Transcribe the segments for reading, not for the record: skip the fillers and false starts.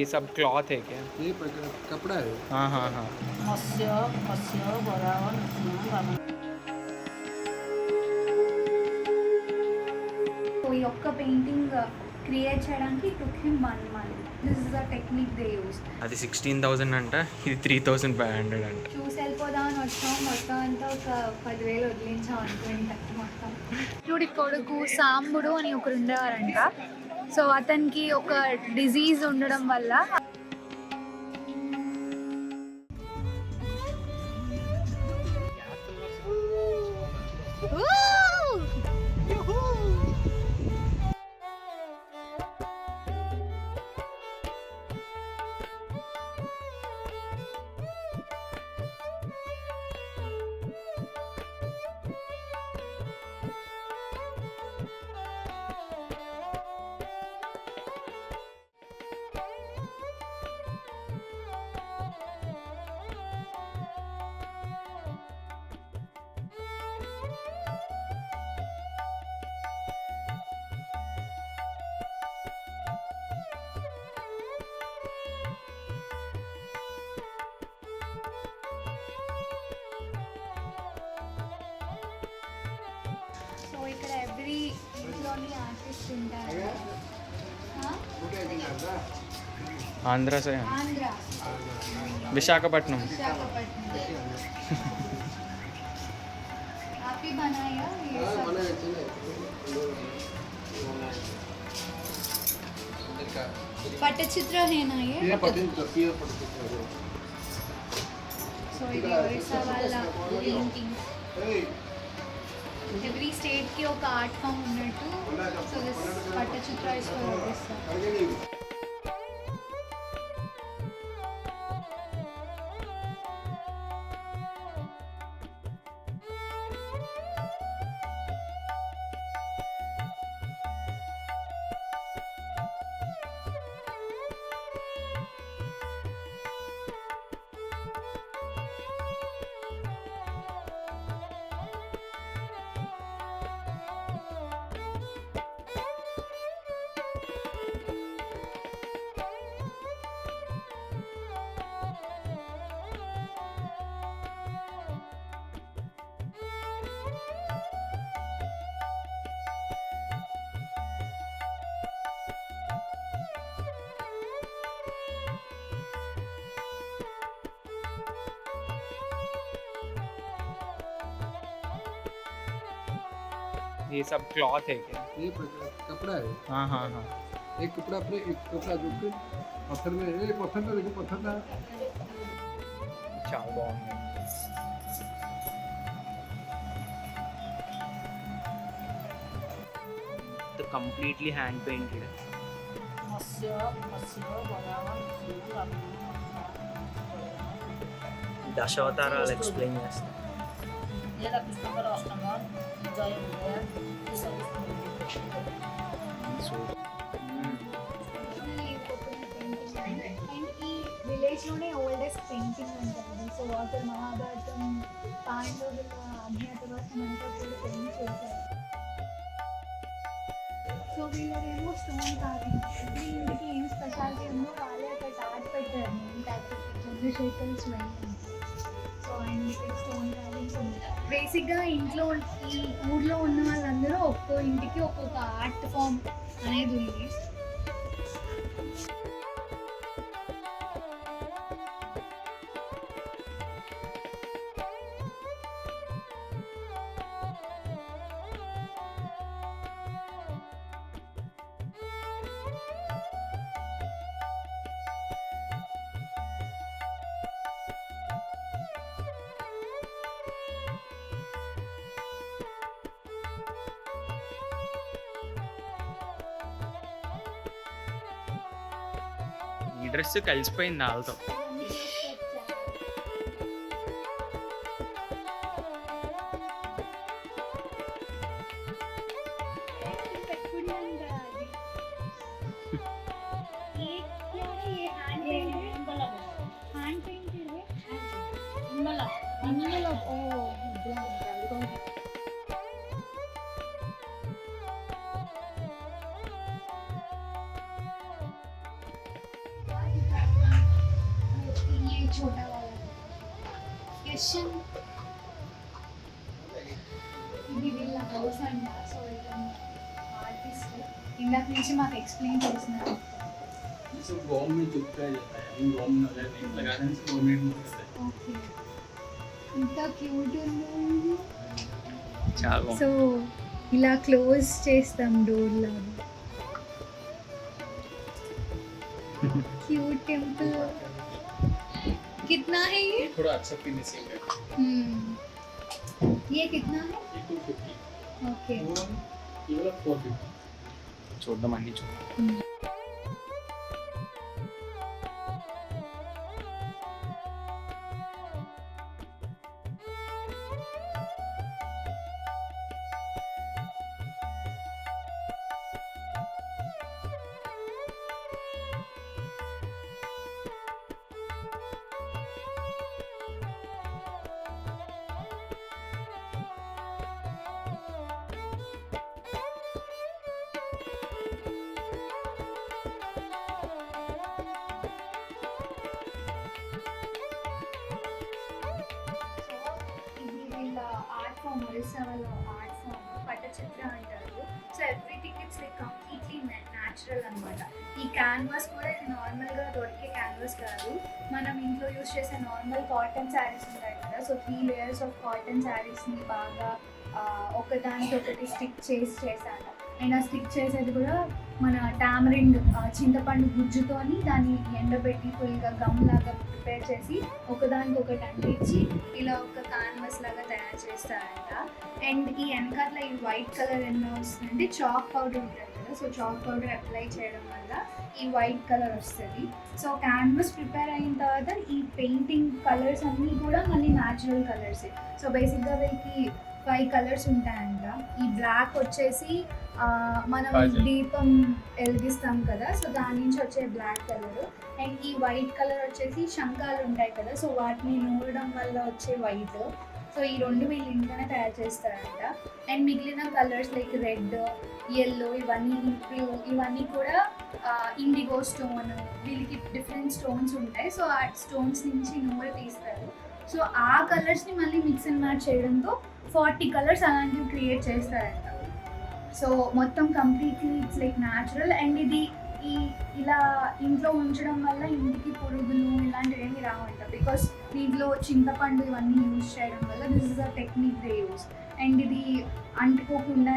ये सब क्लॉथ है क्या? ये कपड़ा है। हाँ हाँ हाँ. मत्स्य मत्स्य बराबर ఈ ఒక్క పెయింటింగ్ క్రియేట్ చేయడానికి టుక్ him 1 month. This is the technique they use. అది 16,000 అంట, ఇది 3,500 అంట. చూసి వెళ్ళిపోదామని వచ్చాం, మొత్తం అంతా ఒక 10,000 వదిలించాం అనుకుంటా మొత్తం. చూడి కొడుకు సాంబుడు అని ఒకరు ఉండేవారంట. సో అతనికి ఒక డిజీజ్ ఉండడం వల్ల ఇక్కడ ఎవ్రీ ఇంట్లోని ఆర్టిస్ట్ ఉంటారు. ఆంధ్ర సే ఆంధ్ర విశాఖపట్నం. आप ही बनाया ये सब? पटचित्र है ना ये? సో ఇది ఒరిస్సా వాళ్ళ పెయింటింగ్. ఎవ్రీ స్టేట్కి ఒక ఆర్ట్ ఫామ్ ఉన్నట్టు. So this Pattachitra is for Orissa. ये सब क्लॉथ है क्या? ये कपड़ा है। हाँ हाँ हाँ. एक कपड़ा अपने एक कपड़ा जो कि पत्थर में एक पत्थर का देखो पत्थर का చాలా బాగుంది. तो कंप्लीटली हैंड पेंटेड है. मत्स्य मत्स्य बराबर దశావతారాలు ఎక్స్ప్లెయిన్ చేస్తాను. లేదా కృష్ణ రాష్ట్రంలో జయ ఈ విలేజ్లోనే ఓల్డెస్ట్ పెయింటింగ్ ఉంటుంది. సో అక్కడ మహాభారతం, పాండవుల అజ్ఞాతవాసం అంతా కూడా పెయింట్ చేశారు. సో వీళ్ళదేమో స్టోన్ కార్వింగ్. ఎవ్రీ ఇంటికి ఏం స్పెషాలిటీ ఉందో వాళ్ళే అక్కడ టాట్ పెట్టారు. నేను టాట్ చంద్రశేఖర్ స్వయం. సో అండ్ ఇక్కడ స్టోన్ కార్వింగ్స్ ఉంది. బేసిక్గా ఇంట్లో ఈ ఊర్లో ఉన్న వాళ్ళందరూ ఒక్కో ఇంటికి ఒక్కొక్క ఆర్ట్ ఫామ్ అనేది ఉంది. ఈ డ్రెస్ కలిసిపోయింది వాళ్ళతో. క్వశ్చన్ ఇది వీళ్ళ హౌస్ అంట. సో ఇతను ఆర్టిస్ట్ ఇందాక నుంచి మాకు ఎక్స్ప్లెయిన్ చేసినారు. सब गाँव में चुपता जाता है, इन गाँव में अगर नहीं लगाने से 2 मिनट में होता है। ఓకే ఇంత క్యూట్ ఉంది. చాలా బాగుంది. సో ఇలా క్లోజ్ చేస్తాం డోర్ లాగా. Cute temple. कितना है ये? थोड़ा अच्छा फिनिशिंग है। ये कितना है? ये 250। ओके. वो ये वाला 450। చూద్దాం అన్ని చూద్దాం. ఇది వీళ్ళ ఆర్ట్ ఫామ్, ఒరిస్సా వాళ్ళ ఆర్ట్ ఫామ్ పట్టచిత్ర అంటారు. So everything it's like completely natural అనమాట. ఈ క్యాన్వాస్ కూడా ఇది నార్మల్గా దొరికే క్యాన్వాస్ కాదు. మనం ఇంట్లో యూస్ చేసే నార్మల్ కాటన్ శారీస్ ఉంటాయి కదా, సో 3 లేయర్స్ ఆఫ్ కాటన్ శారీస్ని బాగా ఒకదానికి ఒకటి స్టిక్ చేశాను. అండ్ ఆ స్టిక్ చేసేది కూడా మన టామరిండ్ చింతపండు గుజ్జుతోని దాన్ని ఎండబెట్టి ఫుల్గా గమ్ లాగా ప్రిపేర్ చేసి ఒకదానికి ఒకటి అంటించి ఇలా ఒక కాన్వాస్ లాగా తయారు చేస్తారంట. అండ్ ఈ వెనకాల ఈ వైట్ కలర్ ఎలా వస్తుందంటే చాక్ పౌడర్ ఉంటుంది కదా, సో చాక్ పౌడర్ అప్లై చేయడం వల్ల ఈ వైట్ కలర్ వస్తుంది. సో క్యాన్వాస్ ప్రిపేర్ అయిన తర్వాత ఈ పెయింటింగ్ కలర్స్ అన్నీ కూడా మళ్ళీ న్యాచురల్ కలర్సే. సో బేసిక్గా వీళ్ళకి 5 కలర్స్ ఉంటాయంట. ఈ బ్లాక్ వచ్చేసి మనం దీపం వెలిగిస్తాం కదా, సో దాని నుంచి వచ్చే బ్లాక్ కలర్. అండ్ ఈ వైట్ కలర్ వచ్చేసి శంఖాలు ఉంటాయి కదా, సో వాటిని నూరడం వల్ల వచ్చే వైట్. సో ఈ 2 వీళ్ళు ఇంట్లోనే తయారు చేస్తారంట. అండ్ మిగిలిన కలర్స్ లైక్ రెడ్, ఎల్లో, ఇవన్నీ బ్లూ, ఇవన్నీ కూడా ఇండిగో స్టోన్, వీళ్ళకి డిఫరెంట్ స్టోన్స్ ఉంటాయి. సో ఆ స్టోన్స్ నుంచి నూనె తీస్తారు. సో ఆ కలర్స్ని మళ్ళీ మిక్స్ అండ్ మ్యాచ్ చేయడంతో 40 కలర్స్ అలాంటివి క్రియేట్ చేస్తారంట. సో మొత్తం completely it's like natural. And ఇది ఇలా ఇంట్లో ఉంచడం వల్ల ఇంటికి పురుగులు ఇలాంటివి ఏమి రావంట. బికాస్ దీంట్లో చింతపండు ఇవన్నీ యూజ్ చేయడం వల్ల this is a technique they use. And ఇది అంటుకోకుండా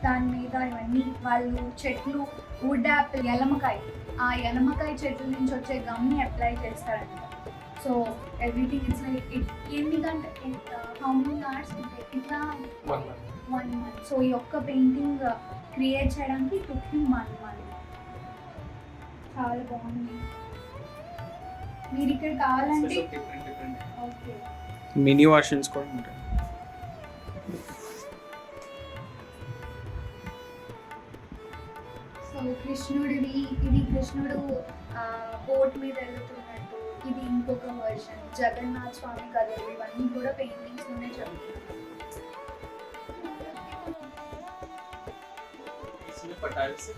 దాని మీద ఇవన్నీ వాళ్ళు చెట్లు వుడ్ యాపిల్, ఎలమకాయ, ఆ ఎలమకాయ చెట్ల నుంచి వచ్చే గమ్ని అప్లై చేస్తారంట. సో ఎవ్రీథింగ్ ఇట్స్ లైక్ ఎన్ని గంటలు, హౌ మెనీ అవర్స్ ఇట్లా 1 month. 1 month. సో ఈ ఒక్క పెయింటింగ్ క్రియేట్ చేయడానికి took him 1 month. చాలా బాగుంది. మీరు ఇక్కడ కావాలంటే Special different. Okay. Mini versions కూడా ఉంటాయి. సో కృష్ణుడివి, ఇది కృష్ణుడు బోట్ మీద వెళ్తున్నట్టు, ఇది ఇంకొక వర్షన్. జగన్నాథ్ స్వామి కథలు ఇవన్నీ కూడా పెయింటింగ్స్లోనే చదువుతున్నాను. इसमें पटाल से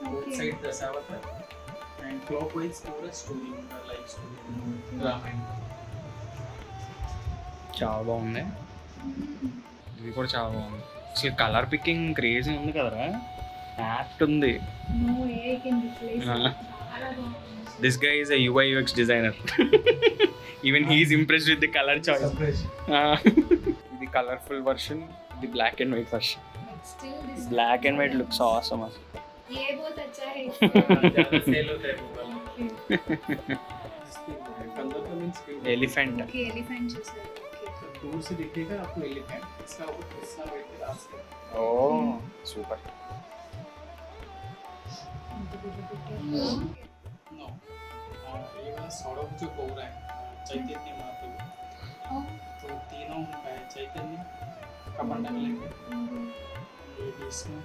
both Okay. side Dashavatar and clockwise पूरा स्टोरी उनका लाइफ स्टोरी रामायण. చాలా బాగుంది. ఇది కూడా చాలా బాగుంది. అసలు కలర్ పికింగ్ క్రేజీ ఉంది కదరా, యాప్ట్ ఉంది. No AI can replace it. Uh-huh. చాలా బాగుంది. This guy is a UI UX designer. Even he is impressed with the colour choice. ఇది కలర్ఫుల్ వర్షన్, ఇది black and white version. But still this black and white looks awesome అసలు. ये बहुत अच्छा है. ज़्यादा सेल होता है वो वाला. कलर का मीन्स ఎలిఫెంట్. ओके एलिफेंट చూసారు. ఓకే. दूर से दिखेगा आपको एलिफेंट, इसका वो हिस्सा बैठ के रास्ते. ఓ సూపర్. नो ये वाला सड़क जो गौरा है चैतन्य महाप्रभु, तो तीनों उनका है. चैतन्य कमंडल लेके, ये विष्णु,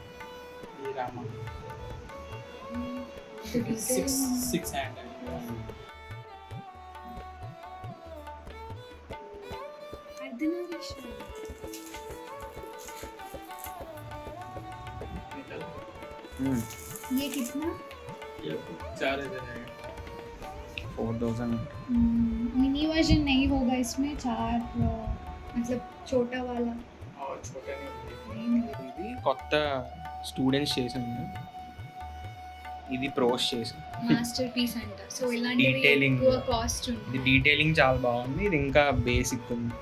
ये रामा. 6 हैंड है. अर्धनारीश्वर. मेटल ये कितना? ये आपको 4000 है. 4000 मिनी वर्जन नहीं होगा इसमें 4 मतलब छोटा वाला और छोटे नहीं होते। नहीं मिलेगा। ఇది కొత్త స్టూడెంట్స్ చేసాము, ఇది ప్రోస్ చేసాం. మాస్టర్ పీస్ అంట. సో ఇలాంటివి Detailing. ఎక్కువ కాస్ట్ ఉంది. ఇది డీటెయిలింగ్ చాలా బాగుంది, ఇది ఇంకా బేసిక్ ఉంది.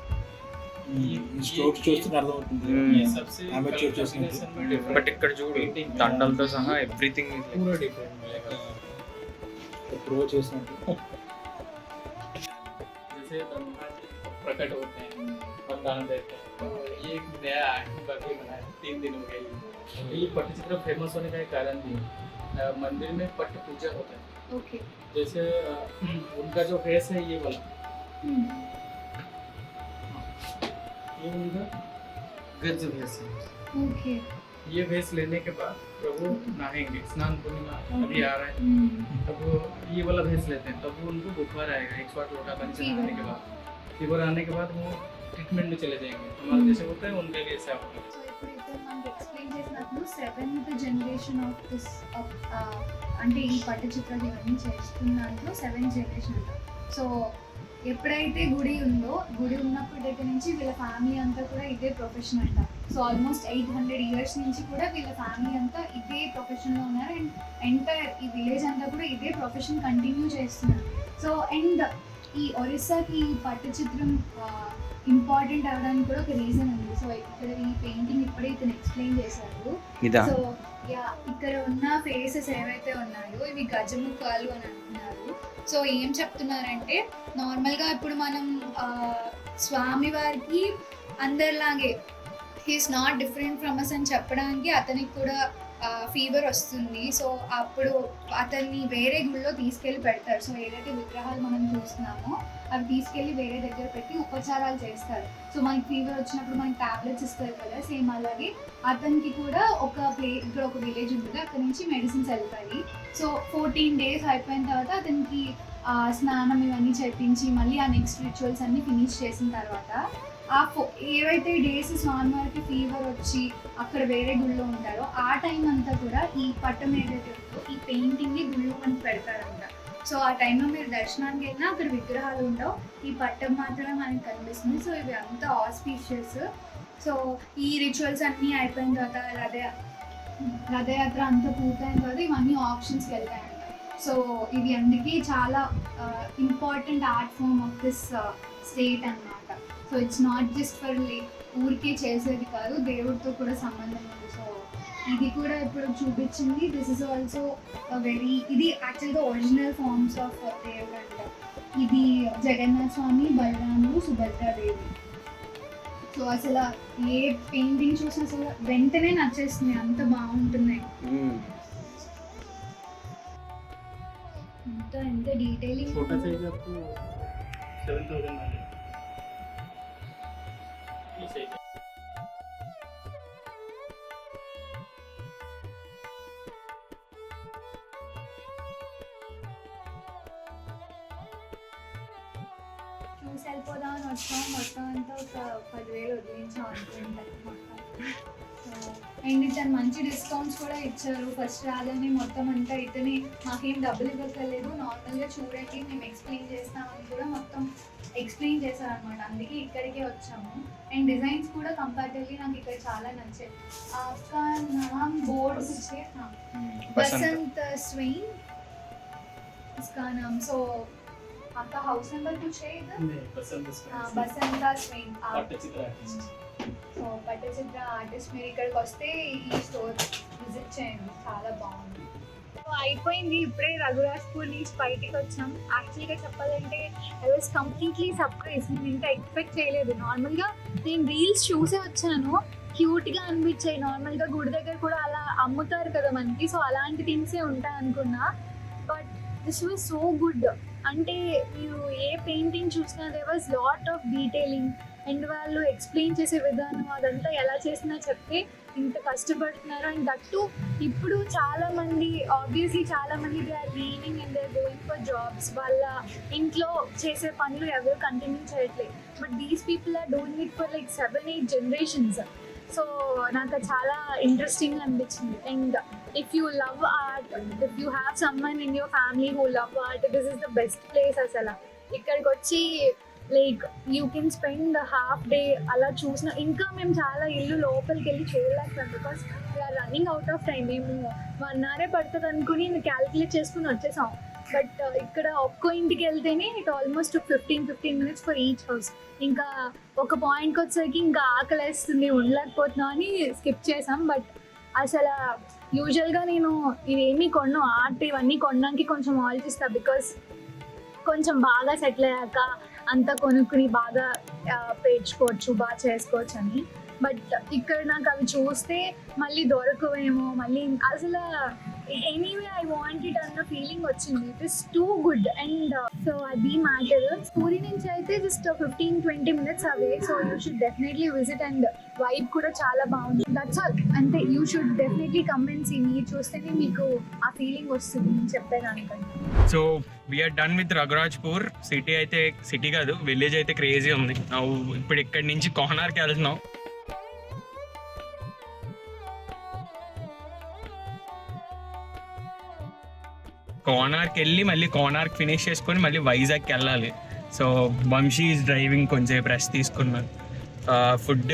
ఈ స్ట్రోక్స్ చూస్తే అర్థమవుతుంది. ये सबसे Amateur कलर చేసినట్టు. combination में different బట్ ఇక్కడ చూడు painting దండలతో సహా ఎవ్రీథింగ్ पूरा डिफरेंट मिलेगा। ప్రో చేసినట్టు. जैसे ब्रह्मा जी प्रकट होते हैं, वरदान देते हैं, तो ये एक नया बाकी बनाया 3 दिन हो गए। ये पट्टचित्र फेमस होने का एक कारण भी है। मंदिर में पट्ट पूजा होता है। ఓకే. जैसे उनका जो फेस है ये वाला, ये उनका गज भेस है। ఓకే. ये भेस लेने के बाद प्रभु नहाएंगे, स्नान पूर्णिमा अभी आ रहा है, तब वो ये वाला भेस लेते हैं, तब वो उनको बुखार आएगा 108 लोटा पानी से नहाने के बाद। फीवर आने के बाद वो ट्रीटमेंट में चले जाएंगे। हमारे जैसे होता है उनके लिए ऐसा होगा। సో ఇప్పుడు ఇక్కడ మనకి ఎక్స్ప్లెయిన్ చేసినప్పుడు 7th జనరేషన్ ఆఫ్ దిస్ అంటే ఈ పట్టచిత్రాలు ఇవన్నీ చేస్తున్న దాంట్లో 7th జనరేషన్ అంట. సో ఎప్పుడైతే గుడి ఉందో, గుడి ఉన్నప్పటి దగ్గర నుంచి వీళ్ళ ఫ్యామిలీ అంతా కూడా ఇదే ప్రొఫెషన్ అంట. సో ఆల్మోస్ట్ 800 years నుంచి కూడా వీళ్ళ ఫ్యామిలీ అంతా ఇదే ప్రొఫెషన్లో ఉన్నారు. అండ్ ఎంటైర్ ఈ విలేజ్ అంతా కూడా ఇదే ప్రొఫెషన్ కంటిన్యూ చేస్తున్నారు. సో అండ్ ఈ ఒరిస్సాకి పట్టచిత్రం ఇంపార్టెంట్ అవడానికి కూడా ఒక రీజన్ ఉంది. సో ఇక్కడ ఈ పెయింటింగ్ ఇప్పుడే ఇతను ఎక్స్ప్లెయిన్ చేశారు. ఇదా సో యా, ఇక్కడ ఉన్న ఫేసెస్ ఏవైతే ఉన్నాయో ఇవి గజముఖాలు అని అంటున్నారు. సో ఏం చెప్తున్నారంటే నార్మల్గా ఇప్పుడు మనం స్వామి వారికి అందరిలాగే he's not different from us అని చెప్పడానికి అతనికి కూడా ఫీవర్ వస్తుంది. సో అప్పుడు అతన్ని వేరే గుళ్ళో తీసుకెళ్ళి పెడతారు. సో ఏదైతే విగ్రహాలు మనం చూస్తున్నామో అవి తీసుకెళ్ళి వేరే దగ్గర పెట్టి ఉపచారాలు చేస్తారు. సో మనకి ఫీవర్ వచ్చినప్పుడు మనకి టాబ్లెట్స్ ఇస్తారు కదా, సేమ్ అలాగే అతనికి కూడా ఇక్కడ ఒక విలేజ్ ఉంటుంది, అక్కడ నుంచి మెడిసిన్స్ వెళ్తాయి. సో 14 days అయిపోయిన తర్వాత అతనికి స్నానం ఇవన్నీ చేపించి మళ్ళీ ఆ నెక్స్ట్ రిచువల్స్ అన్నీ ఫినిష్ చేసిన తర్వాత ఏవైతే డేస్ స్వామివారికి ఫీవర్ వచ్చి అక్కడ వేరే గుళ్ళో ఉంటారో ఆ టైం అంతా కూడా ఈ పట్టం ఏదైతే ఉందో ఈ పెయింటింగ్ని గుళ్ళో మనకి పెడతారంట. సో ఆ టైంలో మీరు దర్శనానికి వెళ్ళినా అక్కడ విగ్రహాలు ఉండవు, ఈ పట్టం మాత్రమే మనకి కనిపిస్తుంది. సో ఇవి అంతా ఆస్పీషియస్. సో ఈ రిచువల్స్ అన్నీ అయిపోయిన తర్వాత రథయాత్ర అంతా పూర్తయిన తర్వాత ఇవన్నీ ఆప్షన్స్కి వెళ్తాయంట. సో ఇది అందుకే చాలా important art form of this state అన్నమాట. So it's not just for ఊరికే చేసేది కాదు, దేవుడితో కూడా సంబంధం ఉంది. సో ఇది కూడా ఇప్పుడు చూపించింది. దిస్ ఇస్ ఆల్సో ఇది యాక్చువల్గా ఒరిజినల్ ఫార్మ్స్ ఆఫ్ దేవుడు అంట. ఇది జగన్నాథ స్వామి, బలరాముడు, సుభద్రాదేవి. సో అసలు ఏ పెయింటింగ్ చూసినా అసలు వెంటనే నచ్చేస్తుంది, అంత బాగుంటున్నాయి. ఎంత డీటెయిలింగ్. छोटा साइज आपको 7000 में ये सही है। చూసి వెళ్ళిపోదామని వచ్చాం. మొత్తం అంతా ఒక 10,000 వదిలించాం అనుకుంటా. అండ్ ఇతను మంచి డిస్కౌంట్స్ కూడా ఇచ్చారు. ఫస్ట్ రాగానే మొత్తం అంతా ఇతనే మాకేం డబ్బులు ఇవ్వక్కర్లేదు, నార్మల్గా చూడండి మేము ఎక్స్ప్లెయిన్ చేస్తామని కూడా మొత్తం ఎక్స్ప్లెయిన్ చేశారనమాట. అందుకే ఇక్కడికే వచ్చాము. అండ్ డిజైన్స్ కూడా కంపారిటివ్లీ నాకు ఇక్కడ చాలా నచ్చాయి. आपका नाम बोर्ड कुछ है? हाँ, बसंत स्वेन इसका नाम. सो आपका हाउस नंबर कुछ है इधर? नहीं पसंद हाँ, बसंत स्वेन. Pattachitra artist. So Pattachitra artist మీరు ఇక్కడికి వస్తే ఈ స్టోర్ విజిట్ చేయండి, చాలా బాగుంది. సో అయిపోయింది, ఇప్పుడే రఘురాజ్పూర్ నుంచి బయటికి వచ్చాం. యాక్చువల్గా చెప్పాలంటే ఐ వాజ్ కంప్లీట్లీ సర్ప్రైజ్. నేను ఇంకా ఎక్స్పెక్ట్ చేయలేదు. నార్మల్గా నేను రీల్స్ చూసే వచ్చాను, క్యూట్గా అనిపించాయి. నార్మల్గా గుడి దగ్గర కూడా అలా అమ్ముతారు కదా మనకి, సో అలాంటి థింగ్సే ఉంటాయి అనుకున్నా. But this was so good. అంటే మీరు ఏ పెయింటింగ్ చూసినా they was lot of detailing. And వాళ్ళు ఎక్స్ప్లెయిన్ చేసే విధానం అదంతా ఎలా చేసినా చెప్తే ఇంత కష్టపడుతున్నారు. అండ్ దట్టు ఇప్పుడు చాలామంది ఆబ్వియస్లీ చాలామంది they are leaving and they are going for jobs. వాళ్ళ ఇంట్లో చేసే పనులు ఎవరు కంటిన్యూ చేయట్లేదు. But these people are doing it for like 7-8 generations. So నాకు అది చాలా ఇంట్రెస్టింగ్ అనిపించింది. And if you love art, if you have someone in your family who love art, this is the best place అసలు. ఇక్కడికి వచ్చి like you can spend half day అలా చూసిన. ఇంకా మేము చాలా ఇల్లు లోపలికి వెళ్ళి చూడలేకపోయాం because we're running out of time. మేము 1 hour పడుతుంది అనుకుని క్యాలిక్యులేట్ చేసుకుని వచ్చేసాం. బట్ ఇక్కడ ఒక్కో ఇంటికి వెళ్తేనే it almost 15 minutes for each house. ఇంకా ఒక పాయింట్కి వచ్చేసరికి ఇంకా ఆకలేస్తుంది, ఉండలేకపోతున్నాం అని స్కిప్ చేసాం. బట్ అసలు యూజువల్గా నేను ఇవేమీ కొన్నాను, ఆర్ట్ ఇవన్నీ కొనడానికి కొంచెం ఆలోచిస్తాను బికాస్ కొంచెం బాగా సెటిల్ అయ్యాక అంతా కొనుక్కుని బాగా పేర్చుకోవచ్చు, బాగా చేసుకోవచ్చు అని. బట్ ఇక్కడ నాకు అవి చూస్తే మళ్ళీ దొరకవేమో, మళ్ళీ అసలు ఎనీవే ఐ వాంట్ ఇట్ అన్న ఫీలింగ్ వచ్చింది. It is too good. And so అది మ్యాటర్. పూరి నుంచి అయితే just 15-20 minutes away. So you should definitely visit. And vibe కూడా చాలా బాగుంది. That's all. అంతే, you should definitely come and see. మీరు చూస్తేనే మీకు ఆ ఫీలింగ్ వస్తుంది నేను చెప్పేదానికంటే. So we're done with Raghurajpur. City అయితే, సిటీ కాదు విలేజ్ అయితే క్రేజీ ఉంది. ఇప్పుడు ఇక్కడి నుంచి కోనార్కి వెళ్తున్నాం. కోనార్క్ వెళ్ళి మళ్ళీ కోనార్క్ ఫినిష్ చేసుకొని మళ్ళీ వైజాగ్కి వెళ్ళాలి. So Vamsi is driving. కొంచెంసేపు రెస్ట్ తీసుకున్నాను. ఫుడ్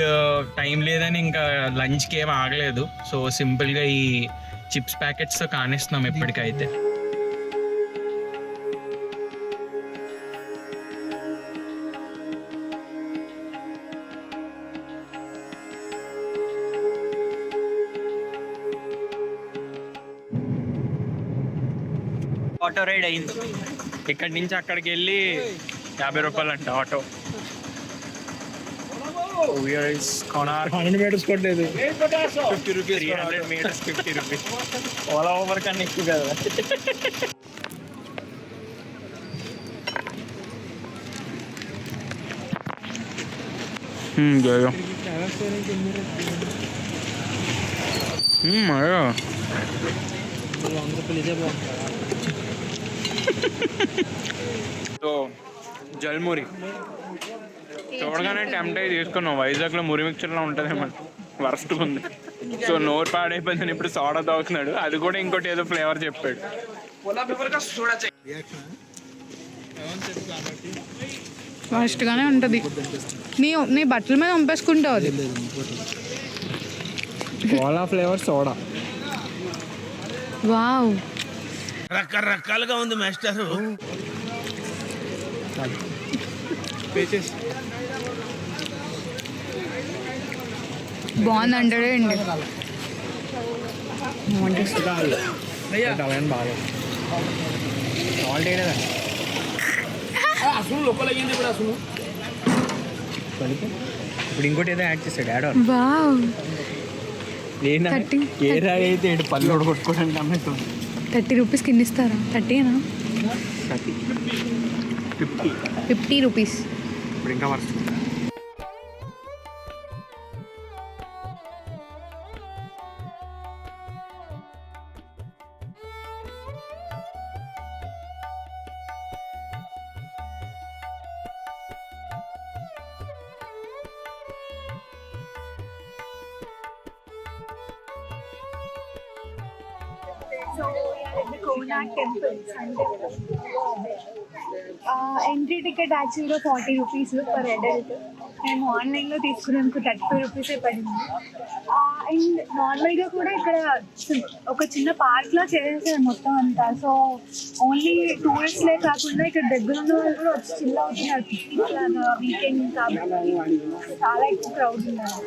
టైం లేదని ఇంకా లంచ్కి ఏం ఆగలేదు. సో సింపుల్గా ఈ చిప్స్ ప్యాకెట్స్తో కానిస్తున్నాం ఎప్పటికైతే. ఆటో రైడ్ అయింది. ఇక్కడి నుంచి అక్కడికి వెళ్ళి 50 రూపాయలు అంట ఆటో. 100 meters కొట్టలేదు, 50 rupees. 300 meters 50 rupees. Ola over కన్నా ఎక్కువ కదా. సో జల్మురి చూడగానే టెంప్ట్ అయ్యి తీసుకున్నాం. వైజాగ్లో మురి మిక్చర్లో ఉంటుందేమో, వరస్ట్గా ఉంది. సో నోరు పాడైపోయిందని ఇప్పుడు సోడా తాగుతున్నాడు. అది కూడా ఇంకోటి ఏదో ఫ్లేవర్ చెప్పాడు. ఫాస్ట్గానే ఉంటుంది. నీ బట్టల మీద పంపేసుకుంటావు అది. Kola flavour soda. వావ్, రకరకాలుగా ఉంది మాస్టరు. బాగుంది అంటాడే అండి. అసలు లోపల అయ్యింది ఇప్పుడు. అసలు ఇప్పుడు ఇంకోటి ఏదో యాడ్ చేస్తాడు. యాడ్ ఆన్ వావ్, ఏ రాయి అయితే పళ్ళు కొట్టుకోవడానికి అమ్ముతుంది. 30 రూపీస్ కింద ఇస్తారా? 30నా? 50 రూపీస్. ఇప్పుడు ఇంకా వర్షం. So we are at the Konark Temple, Sunday. Entry ticket actually 40 rupees per adult. మేము ఆన్లైన్లో తీసుకున్నాము 35 రూపీసే పడింది. అండ్ నార్మల్గా కూడా ఇక్కడ ఒక చిన్న పార్క్లో చేసేసారు మొత్తం అంతా. సో ఓన్లీ టూరిస్ట్లే కాకుండా ఇక్కడ దగ్గర ఉన్న వాళ్ళు కూడా వచ్చి చిల్ అవుతున్నారు. పిక్నిక్ లాగా వీకెండ్ కాబట్టి చాలా ఎక్కువ క్రౌడ్ ఉన్నారు.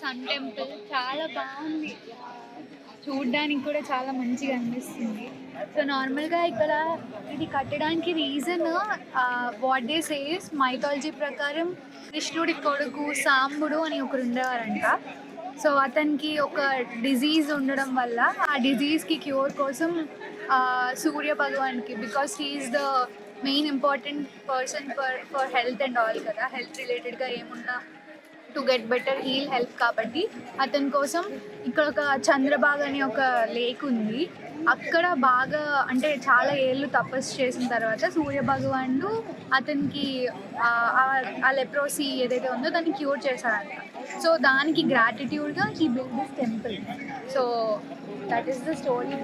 సన్ టెంపుల్ చాలా బాగుంది, చూడ్డానికి కూడా చాలా మంచిగా అనిపిస్తుంది. సో నార్మల్గా ఇక్కడ ఇది కట్టడానికి reason what they says mythology ప్రకారం కృష్ణుడి కొడుకు సాంబుడు అని ఒకరు ఉండేవారంట. సో అతనికి ఒక డిజీజ్ ఉండడం వల్ల ఆ డిజీజ్కి క్యూర్ కోసం సూర్య భగవాన్కి, because he's the main important person for health and all కదా, హెల్త్ రిలేటెడ్గా ఏమున్నా to get better heal help కాబట్టి అతని కోసం ఇక్కడ ఒక చంద్రబాగ్ అని ఒక లేక్ ఉంది. అక్కడ బాగా అంటే చాలా ఏళ్ళు తపస్సు చేసిన తర్వాత సూర్య భగవానుడు అతనికి ఆ లెప్రోసీ ఏదైతే ఉందో దాన్ని క్యూర్ చేశాడంట. సో దానికి గ్రాటిట్యూడ్గా he build this temple. So that is the story.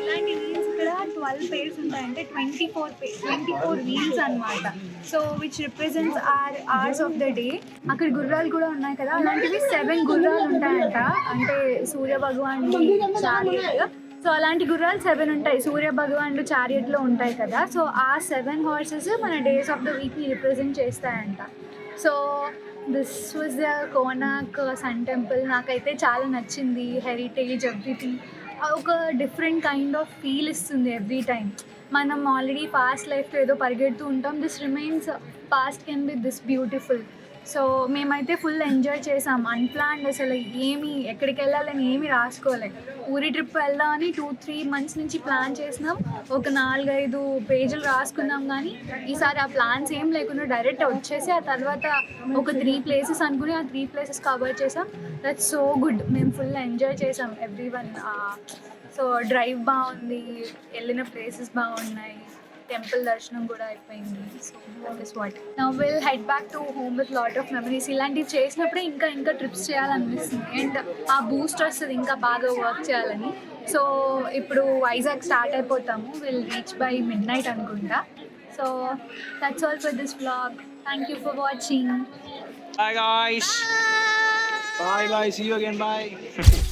ఇలాంటి వీల్స్ ఇక్కడ 12 pairs ఉంటాయంటే 24 వీల్స్ అన్నమాట. So which represents hours of the day. అక్కడ గుర్రాలు కూడా ఉన్నాయి కదా, అలాంటివి 7 గుర్రాలు ఉంటాయంట, అంటే సూర్య భగవానుడి చారియట్. సో అలాంటి గుర్రాలు 7 ఉంటాయి, సూర్య భగవానుడు చారియట్లో ఉంటాయి కదా. సో ఆ 7 horses మన డేస్ ఆఫ్ ద వీక్ని రిప్రజెంట్ చేస్తాయంట. So this was the Konark sun temple. నాకైతే చాలా నచ్చింది, హెరిటేజ్ ఎవ్రీథింగ్. ఒక డిఫరెంట్ కైండ్ ఆఫ్ ఫీల్ ఇస్తుంది ఎవ్రీ టైం. మనం ఆల్రెడీ పాస్ట్ లైఫ్లో ఏదో పరిగెడుతూ ఉంటాం, this remains past can be this beautiful. So మేమైతే ఫుల్ ఎంజాయ్ చేసాం, అన్ప్లాన్డ్, అసలు ఏమి ఎక్కడికి వెళ్ళాలని ఏమి రాసుకోలేదు. ఊరి ట్రిప్ వెళ్దామని 2-3 months నుంచి ప్లాన్ చేసినాం, ఒక 4-5 పేజీలు రాసుకున్నాం. కానీ ఈసారి ఆ ప్లాన్స్ ఏం లేకుండా డైరెక్ట్ వచ్చేసి ఆ తర్వాత ఒక 3 places అనుకుని ఆ 3 places కవర్ చేసాం. దట్స్ సో గుడ్, మేము ఫుల్ ఎంజాయ్ చేసాం ఎవ్రీవన్. సో డ్రైవ్ బాగుంది, వెళ్ళిన ప్లేసెస్ బాగున్నాయి, టెంపుల్ దర్శనం కూడా అయిపోయింది. So that is what. Now will head back to home with lot of memories. ఇలాంటివి చేసినప్పుడే ఇంకా ట్రిప్స్ చేయాలనిపిస్తుంది అండ్ ఆ బూస్ట్ వస్తుంది ఇంకా బాగా వర్క్ చేయాలని. సో ఇప్పుడు వైజాగ్ స్టార్ట్ అయిపోతాము, విల్ రీచ్ బై midnight అనుకుంటా. So that's all for this vlog. Thank you for watching. Bye guys. Bye. See you again. Bye.